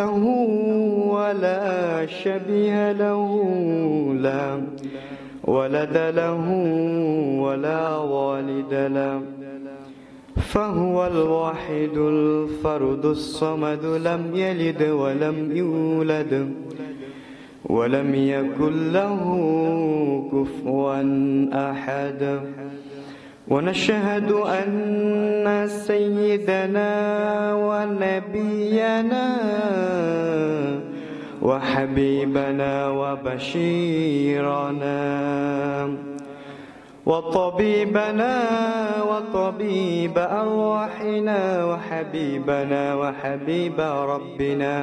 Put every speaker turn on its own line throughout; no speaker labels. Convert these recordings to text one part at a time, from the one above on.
له ولا شبيه له، لا ولد له ولا والد له، فهو الواحد الفرد الصمد، لم يلد ولم يولد ولم يكن له كفوا أحد. ونشهد أن سيدنا ونبينا وحبيبنا وبشيرنا وطبيبنا وطبيب أرواحنا وحبيبنا وحبيب ربنا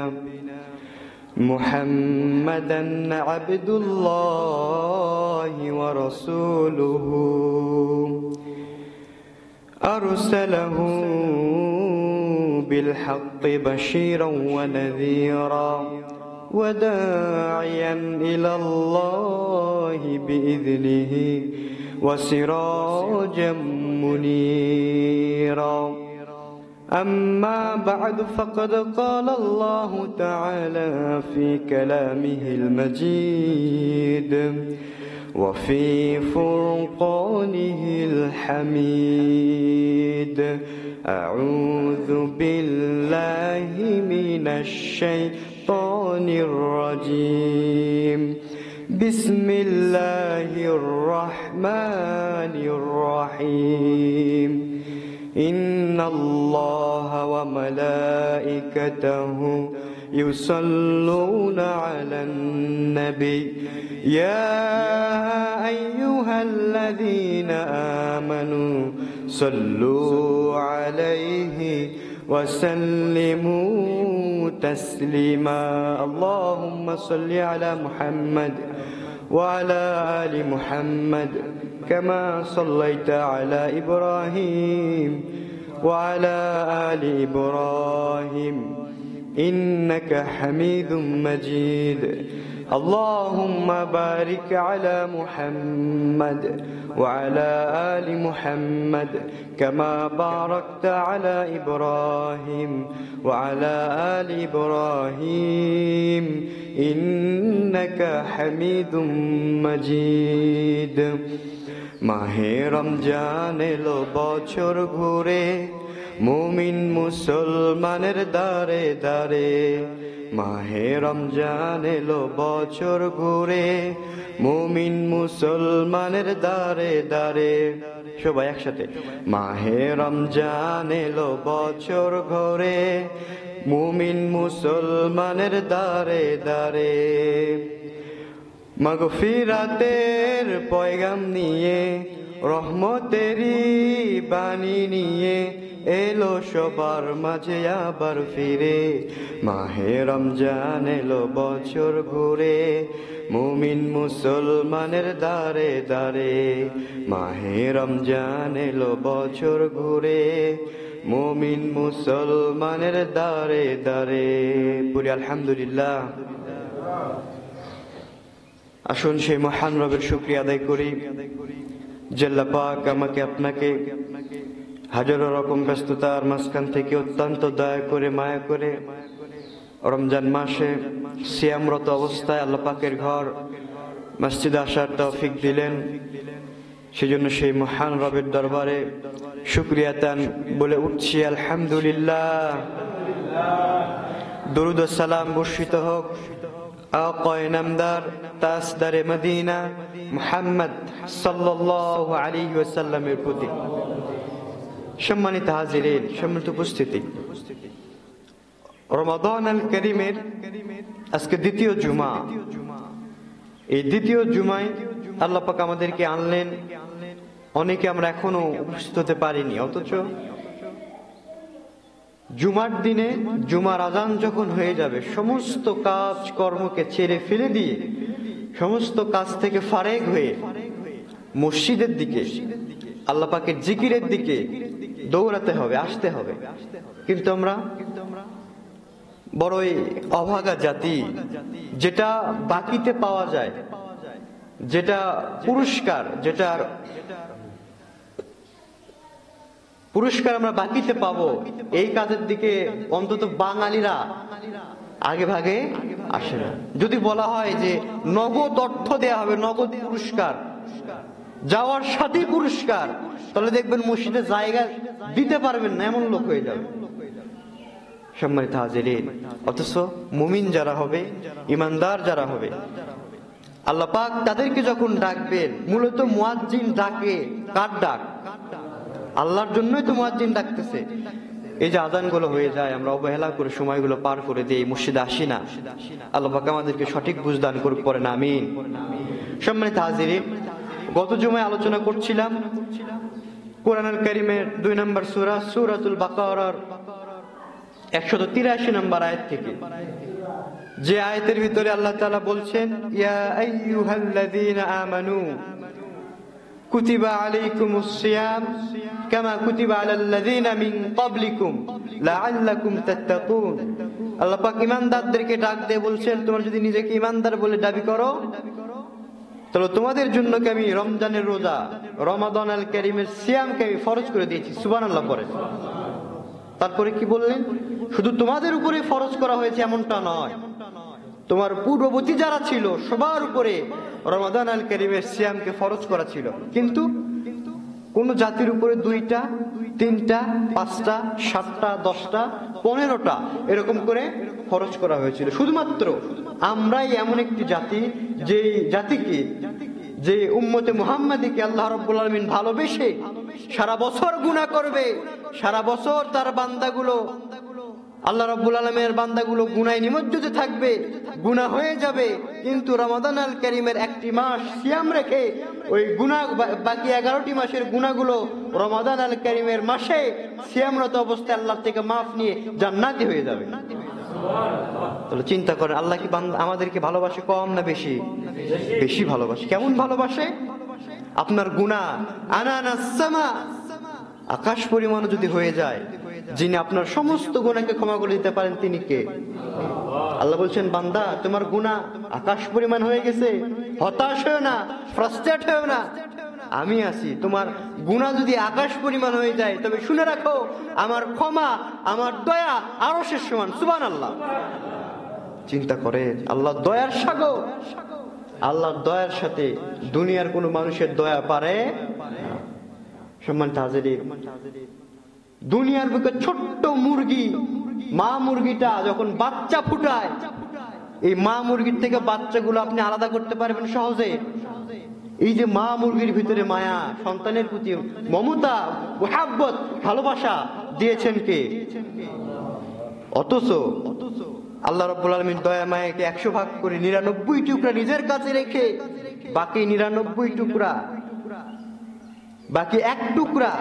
محمدا عبد الله ورسوله، أرسله بالحق بشيرا ونذيرا وداعيا إلى الله بإذنه وسراجا منيرا. أما بعد، فقد قال الله تعالى في كلامه المجيد وفي فرقانه الحميد: أعوذ بالله من الشيطان الرجيم، بسم الله الرحمن الرحيم. إن الله وملائكته يصلون على النبي، يا أيها الذين آمنوا صلوا عليه وسلموا تسليما. اللهم صل على محمد وعلى آل محمد كما صليت على إبراهيم وعلى آل إبراهيم إنك حميد مجيد. اللهم بارك على محمد وعلى آل محمد كما باركت على إبراهيم وعلى آل إبراهيم إنك حميد مجيد। মাহে রমজান এলো বছর ঘুরে, মুমিন মুসলমানের দারে দারে। মাহে রমজান এলো বছর ঘুরে, মুমিন মুসলমানের দারে দারে। সবাই একসাথে। মাহে রমজান এলো বছর ঘুরে, মুমিন মুসলমানের দারে দারে। মাগফিরাতের পয়গাম নিয়ে, রহমতেরই বাণী নিয়ে এলো সবার মাঝে আবার ফিরে। মাহে রমজান এলো বছর ঘুরে, মুমিন মুসলমানের দারে দারে। মাহে রমজান এলো বছর ঘুরে, মুমিন মুসলমানের দারে দারে। পুরি আলহামদুলিল্লাহ। আসুন সেই মহান রবের শুকরিয়া আদায় করি যে আল্লাহ পাক আমাকে আপনাকে হাজারো রকম ব্যস্ততার মাঝখান থেকে অত্যন্ত দয়া করে মায়া করে রমজান মাসে সিয়ামরত অবস্থায় আল্লাহ পাকের ঘর মসজিদে আসার তৌফিক দিলেন। সেজন্য সেই মহান রবের দরবারে শুকরিয়া তান বলে উঠছি আলহামদুলিল্লাহ। দরুদ ও সালাম বর্ষিত হোক আকায়ে নামদার তাজদারে মদিনা মুহাম্মদ সাল্লাল্লাহু আলাইহি ওয়াসাল্লামের প্রতি। সম্মানিত হাজিরিন, সম্মানিত উপস্থিতি, রমাদান আল কারীমের আজকে দ্বিতীয় জুমা। এই দ্বিতীয় জুমায় আল্লাহ পাক আমাদেরকে আনলেন। অনেকে আমরা এখনো উপস্থিত হতে পারিনি, অথচ জুমার দিনে জুমার আজান যখন হয়ে যাবে, সমস্ত কাজ কর্মকে ছেড়ে ফেলে দিয়ে, সমস্ত কাজ থেকে ফারেক হয়ে মসজিদের দিকে, আল্লাহ পাকের জিকিরের দিকে দৌড়াতে হবে, আসতে হবে। কিন্তু আমরা বড়ই অভাগা জাতি, যেটা বাকিতে পাওয়া যায়, যেটা পুরস্কার, যেটার পুরস্কার আমরা বাকিতে পাবো, এই কাজের দিকে অন্তত বাঙালিরা আগে ভাগে আসে না। যদি বলা হয় যে নগদ অর্থ দেয়া হবে, নগদ পুরস্কার, যাওয়ার সাথে পুরস্কার, তাহলে দেখবেন মসজিদে জায়গা দিতে পারবেন না, এমন লোক হয়ে যাবে। সম্মানিত হাজিরিন, অথচ মুমিন যারা হবে, ইমানদার যারা হবে, আল্লাহ পাক তাদেরকে যখন ডাকবেন, মূলত মুয়াজ্জিন ডাকে কার ডাক? আল্লাহর জন্যই তো মুয়াজ্জিন ডাকতেছে। এই যে আযানগুলো হয়ে যায়, আমরা অবহেলা করে সময়গুলো পার করে দিই, মসজিদে আসি না। আল্লাহ পাক আমাদেরকে সঠিক বুঝদান করুক, পড়েন আমিন। সম্মানিত হাজিরিন, গত জুমায় আলোচনা করছিলাম কোরআনুল কারীমের 2 নম্বর সূরা সূরাতুল বাকারার 183 নম্বর আয়াত থেকে, যে আয়াতের ভিতরে আল্লাহ তাআলা বলছেন, ইয়া আইয়ুহাল্লাযীনা আমানু কুতিবা আলাইকুমুস সিয়াম কামা কুতিবা আলাল্লাযীনা মিন ক্বাবলিকুম লাআল্লাকুম তাত্তাকুন। আল্লাহ পাক ঈমানদারদেরকে ডাক দিয়ে বলছেন, তোমরা যদি নিজেকে ঈমানদার বলে দাবি করো, তাহলে তোমাদের জন্য কি আমি রমজানের রোজা, রমাদান আল কারীমের সিয়ামকে আমি ফরজ করে দিয়েছি। সুবহানাল্লাহ পড়ে। তারপরে কি বললেন? শুধু তোমাদের উপরে ফরজ করা হয়েছে এমনটা নয়, তোমার পূর্ববর্তী যারা ছিল সবার উপরে রমাদান আল কারীমের সিয়ামকে ফরজ করা ছিল। কিন্তু কোন জাতির উপরে 2টা, 3টা, 5টা, 7টা, 10টা, 15টা এরকম করে ফরজ করা হয়েছিল। শুধুমাত্র আমরাই এমন একটি জাতি, যে জাতিকে, যে উম্মতে মুহাম্মাদীকে আল্লাহ রাব্বুল আলামিন ভালোবেসে সারা বছর গুনাহ করবে, সারা বছর তার বান্দাগুলো, আল্লাহ রাব্বুল আলামিনের বান্দাগুলো গুনাহে নিমজ্জিত থাকবে, গুনাহ হয়ে যাবে, কিন্তু রমাদান আল কারীমের একটি মাস সিয়াম রেখে ওই গুনাহ, বাকি 11টি মাসের গুনাহগুলো রমাদান আল কারীমের মাসে সিয়ামরত অবস্থায় আল্লাহ থেকে মাফ নিয়ে জান্নাতি হয়ে যাবে। তাহলে চিন্তা করেন, আল্লাহ কি আমাদেরকে ভালোবাসে কম না বেশি? বেশি ভালোবাসে। কেমন ভালোবাসে? আপনার গুনাহ আনানাস সামা, আকাশ পরিমাণ যদি হয়ে যায়, যিনি আপনার সমস্ত গুনাহকে ক্ষমা করে দিতে পারেন, তিনি কে? আল্লাহ বলছেন, বান্দা তোমার গুনাহ আকাশ পরিমাণ হয়ে গেছে, হতাশ হও না, ফ্রাস্ট্রেট হও না, আমি আছি। তোমার গুনাহ যদি আকাশ পরিমাণ হয়ে যায়, তবে শুনে রাখো, আমার ক্ষমা, আমার দয়া আরশের সমান। সুবহানাল্লাহ। চিন্তা করেন, আল্লাহ দয়ার সাগর, আল্লাহর দয়ার সাথে দুনিয়ার কোনো মানুষের দয়া পারে? সম্মানিত হাজিরিন, দুনিয়ার বুকে ছোট্ট মুরগি, মা মুরগিটা যখন বাচ্চা ফুটায়, এই মা মুরগির থেকে বাচ্চাগুলো আপনি আলাদা করতে পারবেন সহজে? এই যে মা মুরগির ভিতরে মায়া, সন্তানের প্রতি মমতা, মুহাব্বত, ভালোবাসা দিয়েছেন কে? অথচ আল্লাহ রাব্বুল আলামিন দয়া মায়াকে 100 ভাগ করে 99 টুকরা নিজের কাছে রেখে বাকি 99 টুকরা, বাকি 1 টুকরা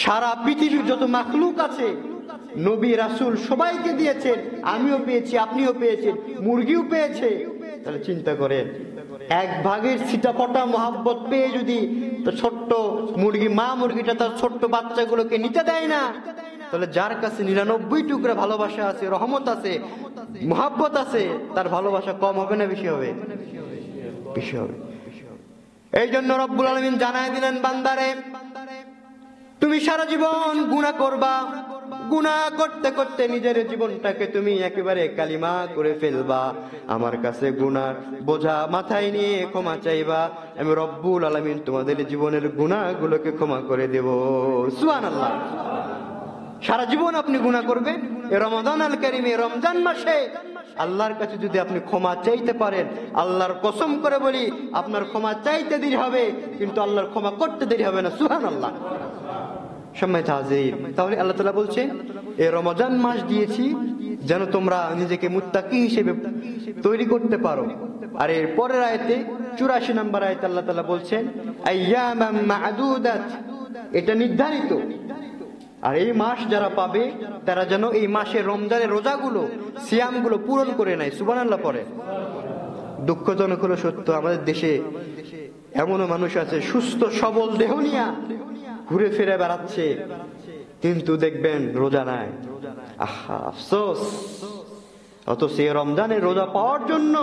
সারা পৃথিবীর যত মাখলুক আছে, নবী রাসূল সবাইকে দিয়েছেন। আমিও পেয়েছি, আপনিও পেয়েছেন, মুরগিও পেয়েছে। তাহলে চিন্তা করেন, 1 ভাগের ছিটাফটা মহব্বত পেয়ে যদি ছোট্ট মুরগি, মা মুরগিটা তার ছোট্ট বাচ্চাগুলোকে নিতে দেয় না, তাহলে যার কাছে 99 টুকরা ভালোবাসা আছে, রহমত আছে, মহব্বত আছে, তার ভালোবাসা কম হবে না বেশি হবে? বেশি হবে। এই জন্য রব্বুল আলামিন জানায় দিলেন, বান্দারে তুমি সারা জীবন গুনাহ করবা, গুনাহ করতে করতে নিজের জীবনটাকে তুমি একেবারে কালিমা করে ফেলবা। আমার কাছে গুনাহ বোঝা মাথায় নিয়ে ক্ষমা চাইবা, আমি রব্বুল আলামিন তোমাদের জীবনের গুনাহগুলোকে ক্ষমা করে দেব। সুবহানাল্লাহ। সারা জীবন আপনি গুনাহ করবেন, এই রমাদান আল কারীমে, রমজান মাসে আল্লাহর কাছে যদি আপনি ক্ষমা চাইতে পারেন, আল্লাহর কসম করে বলি, আপনার ক্ষমা চাইতে দেরি হবে, কিন্তু আল্লাহর ক্ষমা করতে দেরি হবে না। সুবহানাল্লাহ। সম্মানিত হাজির, তাহলে আল্লাহ তাআলা বলছে, এই রমজান মাস দিয়েছি যেন তোমরা নিজেকে মুত্তাকি হিসেবে তৈরি করতে পারো। আর এর পরের আয়াতে 84 নম্বর আয়াতে আল্লাহ তাআলা বলছেন, আইয়ামাম মা'দুদাত, এটা নির্ধারিত। আর এই মাস যারা পাবে, তারা যেন এই মাসের রমজানের রোজাগুলো, সিয়ামগুলো পূরণ করে নেয়। সুবহানাল্লাহ পড়ে। দুঃখজনক হলো সত্য, আমাদের দেশে এমনও মানুষ আছে সুস্থ সবল দেহ নিয়ে ঘুরে ফিরে বেড়াচ্ছে, কিন্তু দেখবেন রোজা নাই। আহা, আফসোস। অথচ এই রমজানের রোজা পাওয়ার জন্য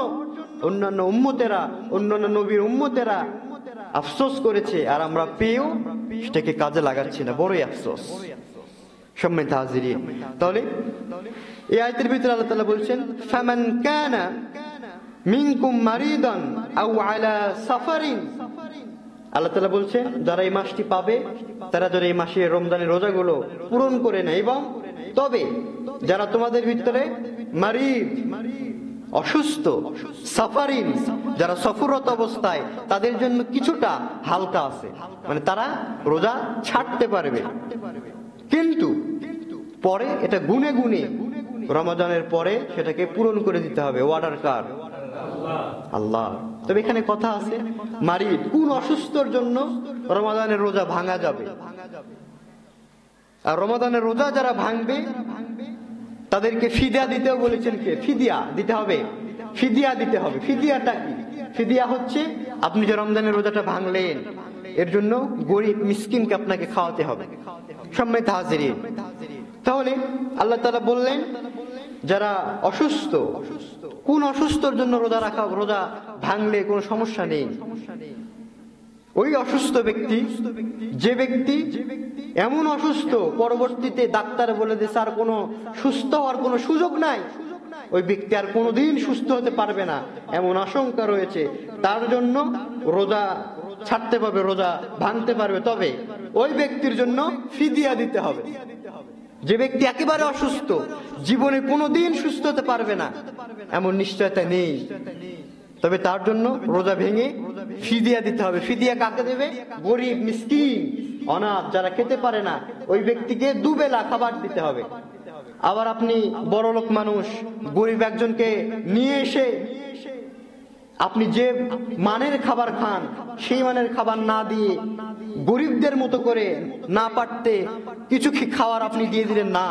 অন্যান্য উম্মতেরা, অন্যান্য নবীর উম্মতেরা আফসোস করেছে, আর আমরা পেয়েও সেটাকে কাজে লাগাচ্ছি না, বড়ই আফসোস। সম্মানিত হাজিরিন, তাহলে এই আয়াতের ভিতরে আল্লাহ তাআলা বলছেন ফামান কানা মিনকুম মারিদান আও আলা সাফারিন, আল্লাহ তাআলা বলছেন যারা এই মাসটি পাবে তারা যারা এই মাসে রমজানের রোজাগুলো পূরণ করে নেয়, এবং তবে যারা তোমাদের ভিতরে মারিদ অসুস্থ, সাফারিন যারা সফররত অবস্থায়, তাদের জন্য কিছুটা হালকা আছে, মানে তারা রোজা ছাড়তে পারবে, কিন্তু পরে এটা গুনে গুনে রমজানের পরে সেটাকে পূরণ করে দিতে হবে। অর্ডার কার? আল্লাহ। তবে এখানে কথা আছে মারিদ কোন অসুস্থর জন্য রমজানের রোজা ভাঙা যাবে, আর রমজানের রোজা যারা ভাঙবে তাদেরকে ফিদিয়া দিতেও বলেছেন। কে? ফিদিয়া দিতে হবে, ফিদিয়া দিতে হবে। ফিদিয়াটা কি? ফিদিয়া হচ্ছে আপনি যে রমজানের রোজাটা ভাঙলেন এর জন্য গরিব মিসকিনকে আপনাকে খাওয়াতে হবে। সম্মানিত হাজিরিন, তাহলে আল্লাহ তাআলা বললেন যারা অসুস্থ, কোন অসুস্থর জন্য রোজা রাখা, রোজা ভাঙলে কোনো সমস্যা নেই। ওই অসুস্থ ব্যক্তি, যে ব্যক্তি এমন অসুস্থ পরবর্তীতে ডাক্তার বলে দিয়েছে আর কোনো সুস্থ হওয়ার কোনো সুযোগ নাই, ওই ব্যক্তি আর কোনোদিন সুস্থ হতে পারবে না এমন আশঙ্কা রয়েছে, তার জন্য রোজা ছাড়তে পারবে, রোজা ভাঙতে পারবে। তবে ওই ব্যক্তির জন্য ফিদিয়া দিতে হবে। যে ব্যক্তি একেবারে অসুস্থ, জীবনে কোনোদিন সুস্থ হতে পারবে না এমন নিশ্চয়তা নেই, তবে তার জন্য রোজা ভেঙে ফিদিয়া দিতে হবে। ফিদিয়া কাকে দেবে? গরিব মিসকিন অনাথ যারা খেতে পারে না, ওই ব্যক্তিকে দুবেলা খাবার দিতে হবে। আবার আপনি বড়লোক মানুষ, গরিব একজনকে নিয়ে এসে আপনি যে মানের খাবার খান সেই মানের খাবার না দিয়ে গরিবদের মতো করে না পারতে কিছু খাবার আপনি দিয়ে দিলেন না,